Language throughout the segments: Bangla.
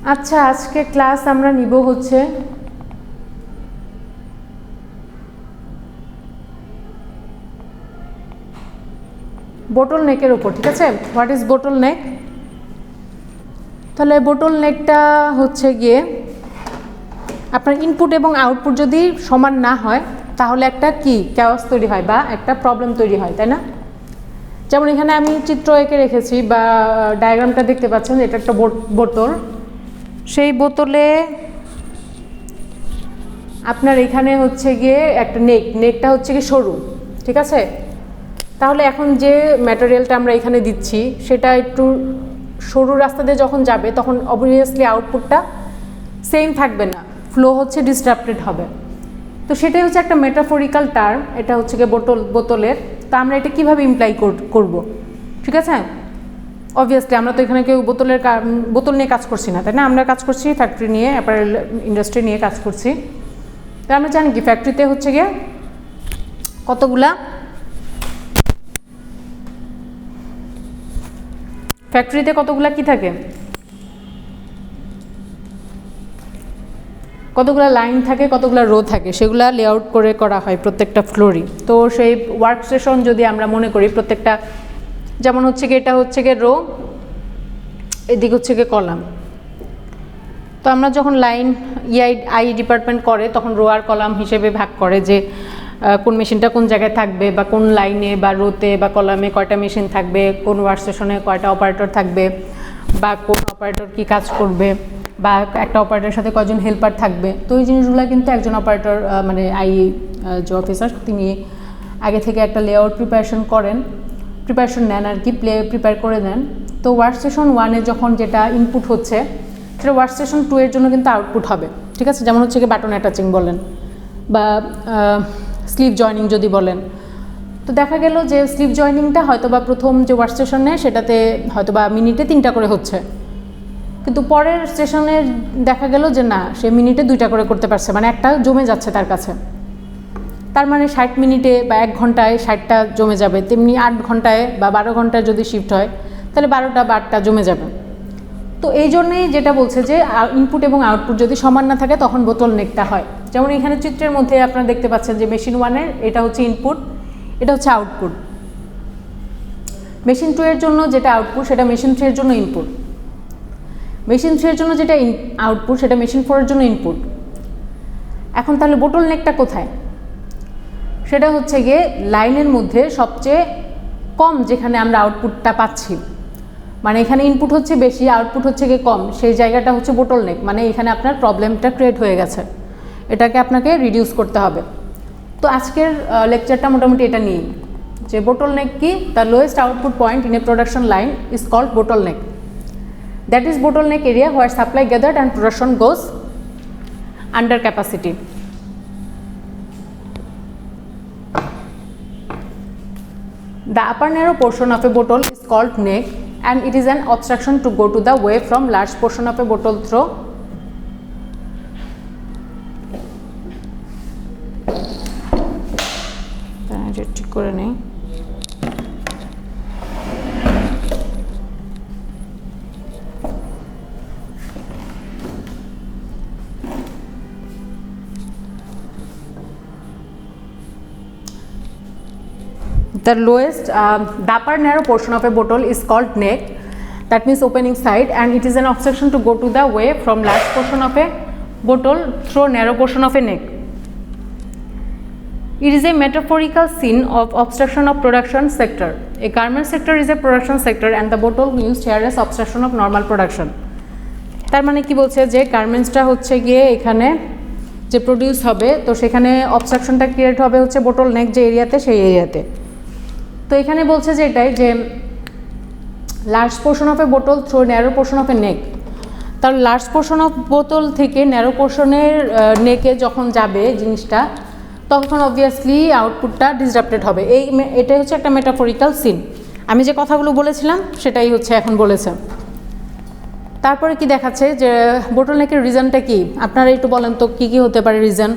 আচ্ছা, আজকে ক্লাস আমরা নিব হচ্ছে বোটল নেকের উপর, ঠিক আছে? হোয়াট ইজ বোটল নেক? তাহলে বোটল নেকটা হচ্ছে গিয়ে আপনার ইনপুট এবং আউটপুট যদি সমান না হয় তাহলে একটা কি ক্যাওস তৈরি হয় বা একটা প্রবলেম তৈরি হয়, তাই না? যেমন এখানে আমি চিত্র এঁকে রেখেছি বা ডায়াগ্রামটা দেখতে পাচ্ছেন, এটা একটা বোতল। সেই বোতলে আপনার এখানে হচ্ছে গিয়ে একটা নেকটা হচ্ছে গিয়ে সরু, ঠিক আছে? তাহলে এখন যে ম্যাটেরিয়ালটা আমরা এখানে দিচ্ছি সেটা একটু সরু রাস্তা দিয়ে যখন যাবে তখন অবভিয়াসলি আউটপুটটা সেম থাকবে না, ফ্লো হচ্ছে ডিসরাপ্টেড হবে। তো সেটাই হচ্ছে একটা মেটাফরিক্যাল টার্ম, এটা হচ্ছে গিয়ে বোতলের। তো আমরা এটা কীভাবে ইমপ্লাই করব, ঠিক আছে? অবভিয়াসলি আমরা তো এখানে কেউ বোতল নিয়ে কাজ করছি না, তাই না? আমরা কাজ করছি ফ্যাক্টরি নিয়ে, অ্যাপারেল ইন্ডাস্ট্রি নিয়ে কাজ করছি। তো আমরা জানি কি ফ্যাক্টরিতে হচ্ছে গিয়ে কতগুলা কি থাকে, কতগুলা লাইন থাকে, কতগুলা রো থাকে, সেগুলা লেআউট করে করা হয় প্রত্যেকটা ফ্লোরই। তো সেই ওয়ার্ক স্টেশন যদি আমরা মনে করি প্রত্যেকটা, যেমন হচ্ছে গিয়ে এটা হচ্ছে গিয়ে রো, এদিক হচ্ছে গিয়ে কলাম। তো আমরা যখন লাইন আই ডিপার্টমেন্ট করে তখন রো আর কলাম হিসেবে ভাগ করে যে কোন মেশিনটা কোন জায়গায় থাকবে বা কোন লাইনে বা রোতে বা কলামে কয়টা মেশিন থাকবে, কোন ওয়ার্ক স্টেশনে কয়টা অপারেটর থাকবে বা কোন অপারেটর কি কাজ করবে বা একটা অপারেটরের সাথে কয়জন হেল্পার থাকবে। তো এই জিনিসগুলো কিন্তু একজন অপারেটর মানে যে অফিসার তিনি আগে থেকে একটা লেআউট প্রিপারেশন নেন আর কি, প্রিপেয়ার করে নেন। তো ওয়ার্ক স্টেশন 1-এ যখন যেটা ইনপুট হচ্ছে সেটা ওয়ার্ক স্টেশন 2 এর জন্য কিন্তু আউটপুট হবে, ঠিক আছে? যেমন হচ্ছে কি বাটন অ্যাটাচিং বলেন বা স্লিভ জয়নিং যদি বলেন। তো দেখা গেল যে স্লিভ জয়নিংটা হয়তো বা প্রথম যে ওয়ার্ক স্টেশনে সেটাতে হয়তো বা মিনিটে 3টা করে হচ্ছে, কিন্তু পরের স্টেশনে দেখা গেল যে না, সে মিনিটে 2টা করে করতে পারছে, মানে একটা জমে যাচ্ছে তার কাছে। তার মানে 60 মিনিটে বা 1 ঘন্টায় 60টা জমে যাবে, তেমনি 8 ঘন্টায় বা 12 ঘন্টায় যদি শিফট হয় তাহলে 12টা বা 8টা জমে যাবে। তো এই জন্যই যেটা বলছে যে ইনপুট এবং আউটপুট যদি সমান না থাকে তখন বোতল নেকটা হয়। যেমন এখানে চিত্রের মধ্যে আপনারা দেখতে পাচ্ছেন যে মেশিন 1-এর এটা হচ্ছে ইনপুট, এটা হচ্ছে আউটপুট। মেশিন 2 এর জন্য যেটা আউটপুট সেটা মেশিন 3 এর জন্য ইনপুট। মেশিন 3 এর জন্য যেটা আউটপুট সেটা মেশিন 4 এর জন্য ইনপুট। এখন তাহলে বোতল নেকটা কোথায়? সেটা হচ্ছে গিয়ে লাইনের মধ্যে সবচেয়ে কম যেখানে আমরা আউটপুটটা পাচ্ছি, মানে এখানে ইনপুট হচ্ছে বেশি, আউটপুট হচ্ছে গিয়ে কম, সেই জায়গাটা হচ্ছে বোটল নেক। মানে এখানে আপনার প্রবলেমটা ক্রিয়েট হয়ে গেছে, এটাকে আপনাকে রিডিউস করতে হবে। তো আজকের লেকচারটা মোটামুটি এটা নিয়ে যে বোটল নেক কি, the lowest output point in a production line is called bottle neck. That is bottle neck area where supply gathered and production goes under capacity. The upper narrow portion of a bottle is called neck and it is an obstruction to go to the way from large portion of a bottle through ঠিক করে নেই। The lowest, the upper narrow portion of a bottle is called neck, that means opening side, and it is an obstruction to go to the way from large portion of a bottle through narrow portion of a neck. It is a metaphorical scene of obstruction of production sector. A garment sector is a production sector and the bottle used here as obstruction of normal production. তার মানে কি বলছে যে গার্মেন্টসটা হচ্ছে গিয়ে এখানে যে প্রডিউস হবে তো সেখানে অবস্ট্রাকশনটা ক্রিয়েট হবে হচ্ছে বোটল নেক যে এরিয়াতে, সেই এরিয়াতে। তো এখানে বলছে যে এটাই যে লার্জ পোর্শন অফ এ বোতল থ্রু ন্যারো পোর্শন অফ এ নেক। তাহলে লার্জ পোর্শন অফ বোতল থেকে ন্যারো পোর্শনের নেকে যখন যাবে জিনিসটা তখন অবভিয়াসলি আউটপুটটা ডিসরাপ্টেড হবে। এটাই হচ্ছে একটা মেটাফরিক্যাল সিন। আমি যে কথাগুলো বলেছিলাম সেটাই হচ্ছে এখন বলেছে। তারপরে কি দেখাচ্ছে যে বোটল নেকের রিজনটা কি, আপনারা একটু বলেন তো কী কী হতে পারে রিজন?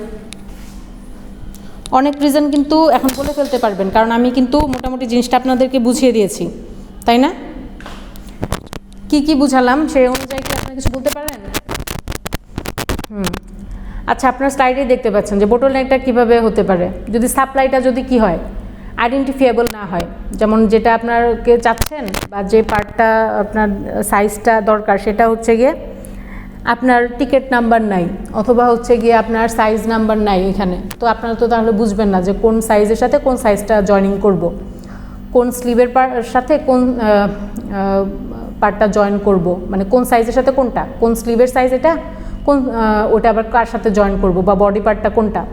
অনেক রিজন কিন্তু এখন বলে ফেলতে পারবেন, কারণ আমি কিন্তু মোটামুটি জিনিসটা আপনাদেরকে বুঝিয়ে দিয়েছি, তাই না? কি কি বুঝালাম সেই অনুযায়ী কি আপনারা কিছু বলতে পারেন? আচ্ছা, আপনার স্লাইডে দেখতে পাচ্ছেন যে বোটলনেকটা কীভাবে হতে পারে যদি সাপ্লাইটা যদি কি হয়, আইডেন্টিফিয়েবল না হয়, যেমন যেটা আপনাকে চাচ্ছেন বা যে পার্টটা আপনার সাইজটা দরকার সেটা হচ্ছে গিয়ে আপনার টিকিট নাম্বার নাই, অথবা হচ্ছে গিয়ে আপনার সাইজ নাম্বার নাই এখানে, তো আপনারা তো তাহলে বুঝবেন না যে কোন সাইজের সাথে কোন সাইজটা জয়েনিং করব, কোন স্লিভের সাথে কোন পার্টটা জয়েন করব, মানে কোন সাইজের সাথে কোনটা, কোন স্লিভের সাইজ এটা, কোন ওটা আবার কার সাথে জয়েন করব, বা বডি পার্টটা কোনটা।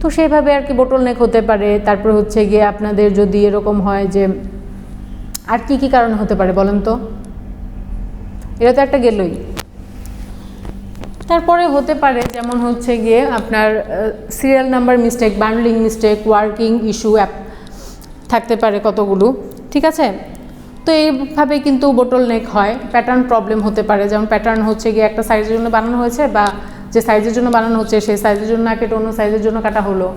তো সেইভাবে আর কি বোটলনেক হতে পারে। তারপরে হচ্ছে গিয়ে আপনাদের যদি এরকম হয় যে আর কি কি কারণ হতে পারে বলেন তো, এটা তো একটা গেলই। তারপরে হতে পারে যেমন হচ্ছে গিয়ে আপনার serial number mistake, bundling mistake, working issue থাকতে পারে কতগুলো, ঠিক আছে। তো এইভাবে কিন্তু বোটলনেক হয়। প্যাটার্ন প্রবলেম হতে পারে, যেমন প্যাটার্ন হচ্ছে গিয়ে একটা সাইজের জন্য বানানো হয়েছে, বা যে সাইজের জন্য বানানো হচ্ছে সেই সাইজের জন্য না কেটে অন্য সাইজের জন্য কাটা হলো,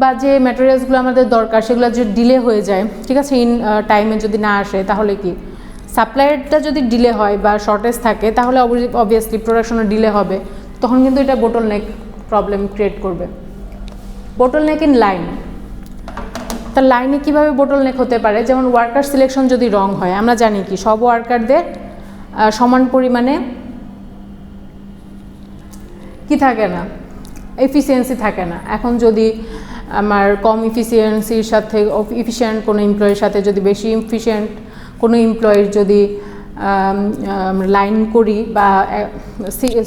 বা যে ম্যাটেরিয়ালসগুলো আমাদের দরকার সেগুলো যদি ডিলে হয়ে যায়, ঠিক আছে, ইন টাইমে যদি না আসে, তাহলে কি সাপ্লাইটা যদি ডিলে হয় বা শর্টেজ থাকে তাহলে অবভিয়াসলি প্রোডাকশনে ডিলে হবে, তখন কিন্তু এটা বোটলনেক প্রবলেম ক্রিয়েট করবে। বোটলনেক ইন লাইন, তার লাইনে কীভাবে বোটলনেক হতে পারে, যেমন ওয়ার্কার সিলেকশন যদি রং হয়, আমরা জানি কি সব ওয়ার্কারদের সমান পরিমাণে কি থাকে না, এফিসিয়েন্সি থাকে না। এখন যদি আমার কম এফিসিয়েন্সির সাথে এফিশিয়েন্ট কোনো এমপ্লয়ির সাথে যদি বেশি এফিশিয়েন্ট কোনো এমপ্লয়ির যদি লাইন করি বা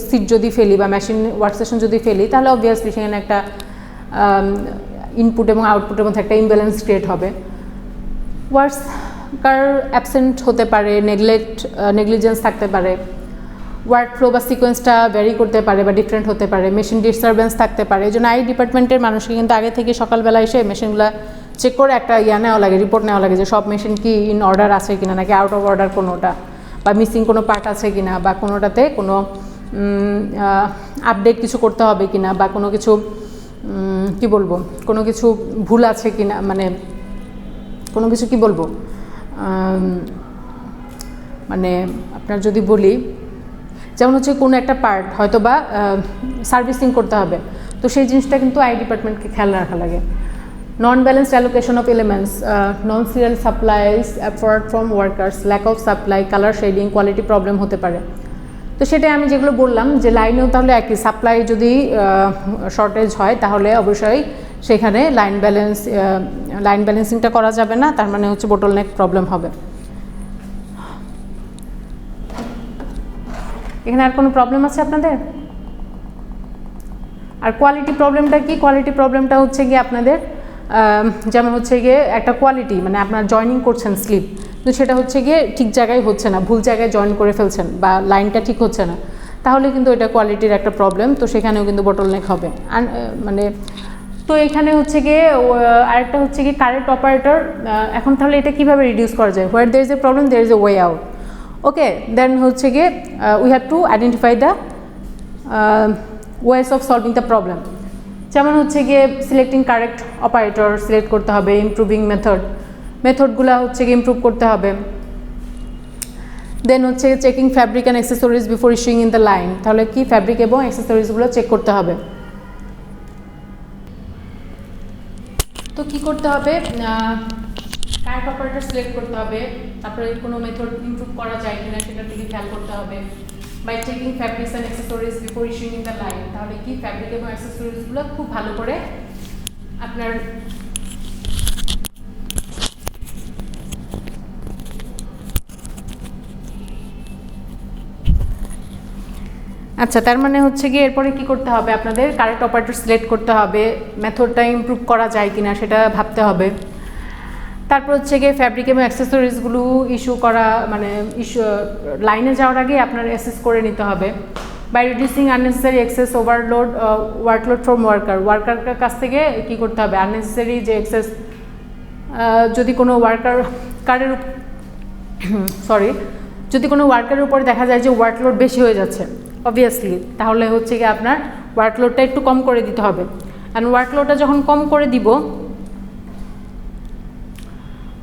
সিট যদি ফেলি বা মেশিন ওয়ার্কস্টেশন যদি ফেলি, তাহলে অবভিয়াসলি সেখানে একটা ইনপুট এবং আউটপুটের মধ্যে একটা ইমব্যালেন্স ক্রিয়েট হবে। ওয়ার্কার অ্যাবসেন্ট হতে পারে, নেগলিজেন্স থাকতে পারে, ওয়ার্ক ফ্লো বা সিকোয়েন্সটা ভ্যারি করতে পারে বা ডিফারেন্ট হতে পারে, মেশিন ডিস্টারবেন্স থাকতে পারে। এই জন্য আই ডিপার্টমেন্টের মানুষকে কিন্তু আগে থেকে সকালবেলা এসে মেশিনগুলো চেক করে একটা নেওয়া লাগে, রিপোর্ট নেওয়া লাগে যে সব মেশিন কি ইন অর্ডার আছে কিনা, নাকি আউট অফ অর্ডার কোনোটা, বা মিসিং কোনো পার্ট আছে কিনা, বা কোনোটাতে কোনো আপডেট কিছু করতে হবে কিনা, বা কোনো কিছু কি বলবো, কোনো কিছু ভুল আছে কিনা, মানে কোনো কিছু কি বলবো, মানে আপনার যদি বলি যেমন হচ্ছে কোনো একটা পার্ট হয়তো বা সার্ভিসিং করতে হবে, তো সেই জিনিসটা কিন্তু আই ডিপার্টমেন্টকে খেয়াল রাখা লাগে। Non balanced allocation of elements, non serial supplies afford from workers, lack of supply, colour shading, quality problem হতে পারে। তো সেটাই আমি যেগুলো বললাম যে লাইনেও তাহলে একই, সাপ্লাই যদি শর্টেজ হয় তাহলে অবশ্যই সেখানে লাইন ব্যালেন্সিংটা করা যাবে না, তার মানে হচ্ছে বোটলনেক প্রবলেম হবে। এখানে আর কোনো প্রবলেম আছে আপনাদের? আর কোয়ালিটি প্রবলেমটা কি? কোয়ালিটি প্রবলেমটা হচ্ছে গিয়ে আপনাদের যেমন হচ্ছে গিয়ে একটা কোয়ালিটি, মানে আপনার জয়েনিং করছেন স্লিপ, তো সেটা হচ্ছে গিয়ে ঠিক জায়গায় হচ্ছে না, ভুল জায়গায় জয়েন করে ফেলছেন বা লাইনটা ঠিক হচ্ছে না, তাহলে কিন্তু এটা কোয়ালিটির একটা প্রবলেম, তো সেখানেও কিন্তু বোটলনেক হবে। মানে তো এখানে হচ্ছে গিয়ে আরেকটা হচ্ছে গিয়ে কারেক্ট অপারেটর। এখন তাহলে এটা কীভাবে রিডিউস করা যায়? Where there is a problem there is a way out. Okay, then হচ্ছে গিয়ে we have to identify the ways of solving the problem. যেমন হচ্ছে গিয়ে সিলেক্টিং কারেক্ট অপারেটর সিলেক্ট করতে হবে, ইমপ্রুভিং মেথডগুলো হচ্ছে গিয়ে ইমপ্রুভ করতে হবে। দেন হচ্ছে checking fabric and accessories before issuing in the line, তাহলে কি ফ্যাব্রিক এবং অ্যাক্সেসরিজগুলো চেক করতে হবে। তো কি করতে হবে? কারেক্ট অপারেটর সিলেক্ট করতে হবে, তারপরে কোনো মেথড ইমপ্রুভ করা যায় কিনা সেটা থেকে খেয়াল করতে হবে। By checking fabrics and accessories before issuing in the line, তাহলে কি ফ্যাব্রিক এবং অ্যাক্সেসরিজগুলো খুব ভালো করে আপনার আচ্ছা, তার মানে হচ্ছে গিয়ে এরপরে কি করতে হবে? আপনাদের কারেক্ট অপারেটর সিলেক্ট করতে হবে, মেথডটা ইমপ্রুভ করা যায় কিনা সেটা ভাবতে হবে। তারপর হচ্ছে গিয়ে ফ্যাব্রিক এবং অ্যাক্সেসরিজগুলো ইস্যু করা, মানে লাইনে যাওয়ার আগে আপনার অ্যাসেস করে নিতে হবে। By reducing unnecessary excess overload workload from ওয়ার্কারের কাছ থেকে কি করতে হবে? আননেসেসারি যে এক্সেস যদি কোনো যদি কোনো ওয়ার্কারের উপরে দেখা যায় যে ওয়ার্কলোড বেশি হয়ে যাচ্ছে অবভিয়াসলি, তাহলে হচ্ছে গিয়ে আপনার ওয়ার্কলোডটা একটু কম করে দিতে হবে। অ্যান্ড ওয়ার্কলোডটা যখন কম করে দিব,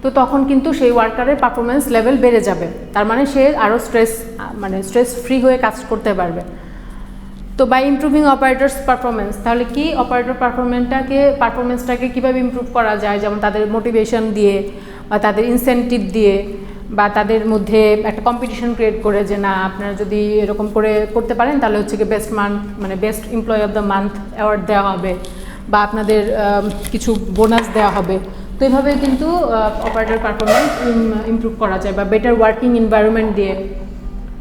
তো তখন কিন্তু সেই ওয়ার্কারের পারফরমেন্স লেভেল বেড়ে যাবে, তার মানে সে আরও স্ট্রেস ফ্রি হয়ে কাজ করতে পারবে। তো বাই ইমপ্রুভিং অপারেটরস পারফরমেন্স, তাহলে কি অপারেটর পারফরমেন্সটাকে কীভাবে ইমপ্রুভ করা যায়, যেমন তাদের মোটিভেশন দিয়ে বা তাদের ইনসেন্টিভ দিয়ে বা তাদের মধ্যে একটা কম্পিটিশন ক্রিয়েট করে যে না আপনারা যদি এরকম করে করতে পারেন তাহলে হচ্ছে কি best employee of the month award দেওয়া হবে বা আপনাদের কিছু বোনাস দেওয়া হবে। তো এইভাবে কিন্তু অপারেটর পারফরমেন্স ইমপ্রুভ করা যায় বা বেটার ওয়ার্কিং এনভায়রনমেন্ট দিয়ে,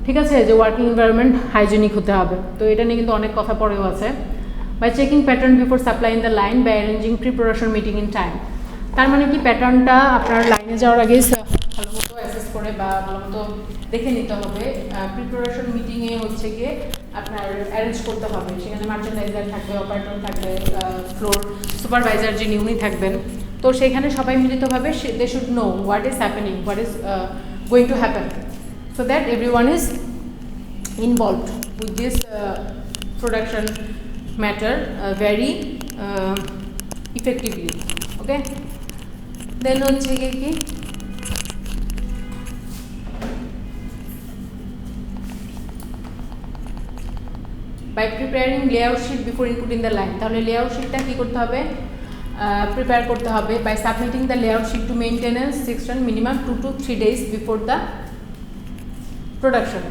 ঠিক আছে, যে ওয়ার্কিং এনভায়রনমেন্ট হাইজেনিক হতে হবে। তো এটা নিয়ে কিন্তু অনেক কথা পড়েও আছে। By checking pattern before supply in the line by arranging pre production meeting in time. তার মানে কি প্যাটার্নটা আপনার লাইনে যাওয়ার আগে ভালো মতো অ্যাসেস করে বা ভালো মতো দেখে নিতে হবে। প্রি প্রোডাকশন মিটিংয়ে হচ্ছে গিয়ে আপনার অ্যারেঞ্জ করতে হবে, সেখানে মার্চেন্ডাইজার থাকবে, অপারেটর থাকবে, ফ্লোর সুপারভাইজার যিনি উনি থাকবেন। তো সেখানে সবাই মিলিতভাবে they should know what is happening, what is going to happen, so that everyone is involved with this production matter very effectively. Okay, then হচ্ছে কি by preparing layout sheet before inputting the line, তাহলে layout sheetটা কি করতে হবে, প্রিপেয়ার করতে হবে by submitting the layout sheet to maintenance section minimum 2 to 3 days before the production,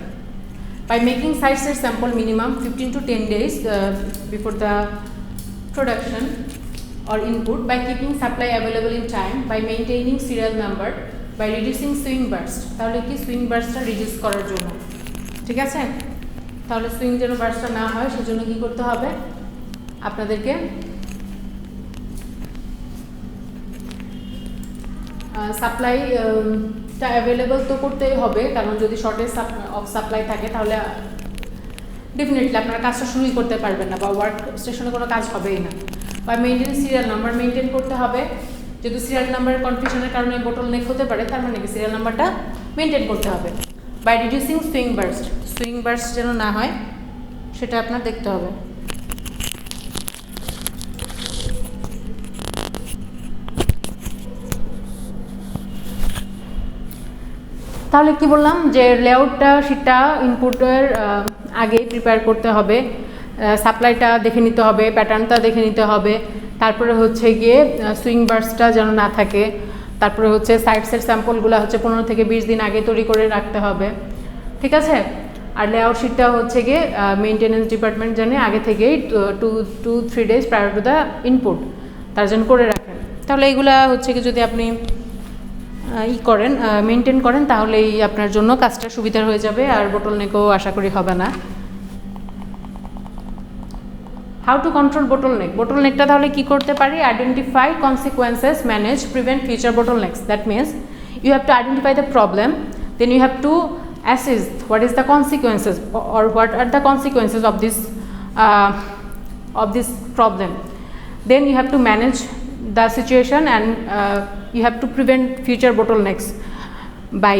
by making site set sample minimum 15 to 10 days before the production or input, by keeping supply available in time, by maintaining serial number, by reducing swing burst, তাহলে কি সুইং বার্স্টটা রিডিউস করার জন্য, ঠিক আছে। তাহলে সুইং যেন বার্স্টটা না হয় সেজন্য কি করতে হবে আপনাদেরকে সাপ্লাই অ্যাভেলেবল তো করতেই হবে, কারণ যদি শর্টেজ অফ সাপ্লাই থাকে তাহলে ডেফিনেটলি আপনারা কাজটা শুরুই করতে পারবেন না বা ওয়ার্ক স্টেশনে কোনো কাজ হবেই না। বা মেনটেন সিরিয়াল নাম্বার মেনটেন করতে হবে, যেহেতু সিরিয়াল নাম্বারের কনফিউশনের কারণে বোটল নেক হতে পারে, তার মানে কি সিরিয়াল নাম্বারটা মেনটেন করতে হবে। বাই রিডিউসিং সুইং বার্স্ট যেন না হয় সেটা আপনার দেখতে হবে। তাহলে কি বললাম যে লেআউটটা শিটটা ইনপুটের আগে প্রিপেয়ার করতে হবে, সাপ্লাইটা দেখে নিতে হবে, প্যাটার্নটা দেখে নিতে হবে, তারপরে হচ্ছে গিয়ে সুইং বার্সটা যেন না থাকে, তারপরে হচ্ছে সাইটসের স্যাম্পলগুলো হচ্ছে 15 থেকে 20 দিন আগে তৈরি করে রাখতে হবে, ঠিক আছে। আর লেআউট শিটটা হচ্ছে গিয়ে মেইনটেনেন্স ডিপার্টমেন্ট জানে আগে থেকেই 2-3 days prior to the input তার জন্য করে রাখেন। তাহলে এইগুলা হচ্ছে কি যদি আপনি করেন মেনটেন করেন তাহলেই আপনার জন্য কাজটা সুবিধার হয়ে যাবে আর বোটল নেকও আশা করি হবে না। হাউ টু কন্ট্রোল বোটল নেকটা তাহলে কি করতে পারি, identify consequences, manage, prevent future bottlenecks. That means you have to identify the problem, then you have to assess what is the consequences or what are the consequences of this problem, then you have to manage the situation and you have to prevent future bottlenecks by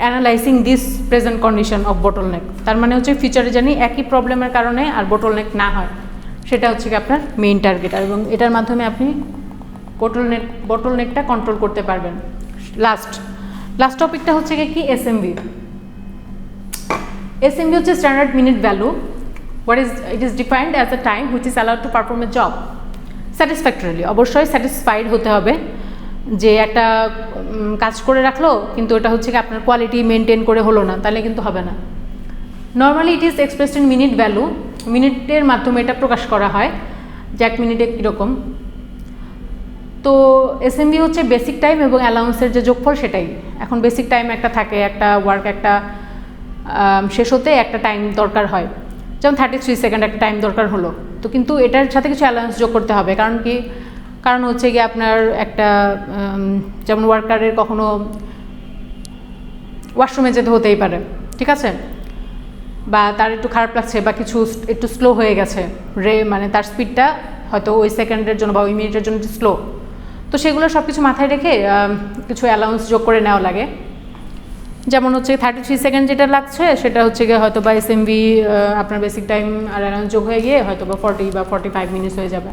analyzing this present condition of bottleneck। তার মানে হচ্ছে ফিউচারে জানি একই প্রবলেমের কারণে আর bottleneck না হয়, সেটা হচ্ছে কি আপনার মেইন টার্গেট, এবং এটার মাধ্যমে আপনি bottleneckটা কন্ট্রোল করতে পারবেন। লাস্ট টপিকটা হচ্ছে কি এসএমভি হচ্ছে standard minute value. It is defined as a time which is allowed to perform a job satisfactorily. অবশ্যই স্যাটিসফাইড হতে হবে যে একটা কাজ করে রাখলো কিন্তু ওটা হচ্ছে কি আপনার কোয়ালিটি মেনটেন করে হলো না, তাহলে কিন্তু হবে না। Normally it is expressed in minute value, মিনিটের মাধ্যমে এটা প্রকাশ করা হয় যে 1 মিনিটে কীরকম। তো এসএমভি হচ্ছে বেসিক টাইম এবং অ্যালাউন্সের যে যোগফল সেটাই। এখন বেসিক টাইম একটা থাকে, একটা ওয়ার্ক একটা শেষ হতে একটা টাইম দরকার হয়, যেমন 33 সেকেন্ড একটা টাইম দরকার হলো, তো কিন্তু এটার সাথে কিছু অ্যালাউন্স যোগ করতে হবে। কারণ হচ্ছে গিয়ে আপনার একটা যেমন ওয়ার্কারের কখনো ওয়াশরুমে যেতে হতেই পারে, ঠিক আছে, বা তার একটু খারাপ লাগছে বা কিছু একটু স্লো হয়ে গেছে, মানে তার স্পিডটা হয়তো ওই সেকেন্ডের জন্য বা ওই মিনিটের জন্য একটু স্লো, তো সেগুলো সব কিছু মাথায় রেখে কিছু অ্যালাউন্স যোগ করে নেওয়া লাগে। যেমন হচ্ছে 33 সেকেন্ড যেটা লাগছে সেটা হচ্ছে গিয়ে হয়তো বা এসএমভি আপনার বেসিক টাইম আর অ্যালাউন্স যোগ হয়ে গিয়ে হয়তো বা 40 বা 45 মিনিটস হয়ে যাবে,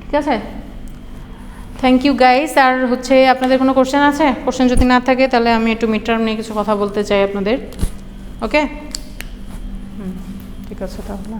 ঠিক আছে। Thank you guys. আর হচ্ছে আপনাদের কোনো কোশ্চেন আছে? কোশ্চেন যদি না থাকে তাহলে আমি একটু মিড টার্ম নিয়ে কিছু কথা বলতে চাই আপনাদের। ওকে, ঠিক আছে তাহলে।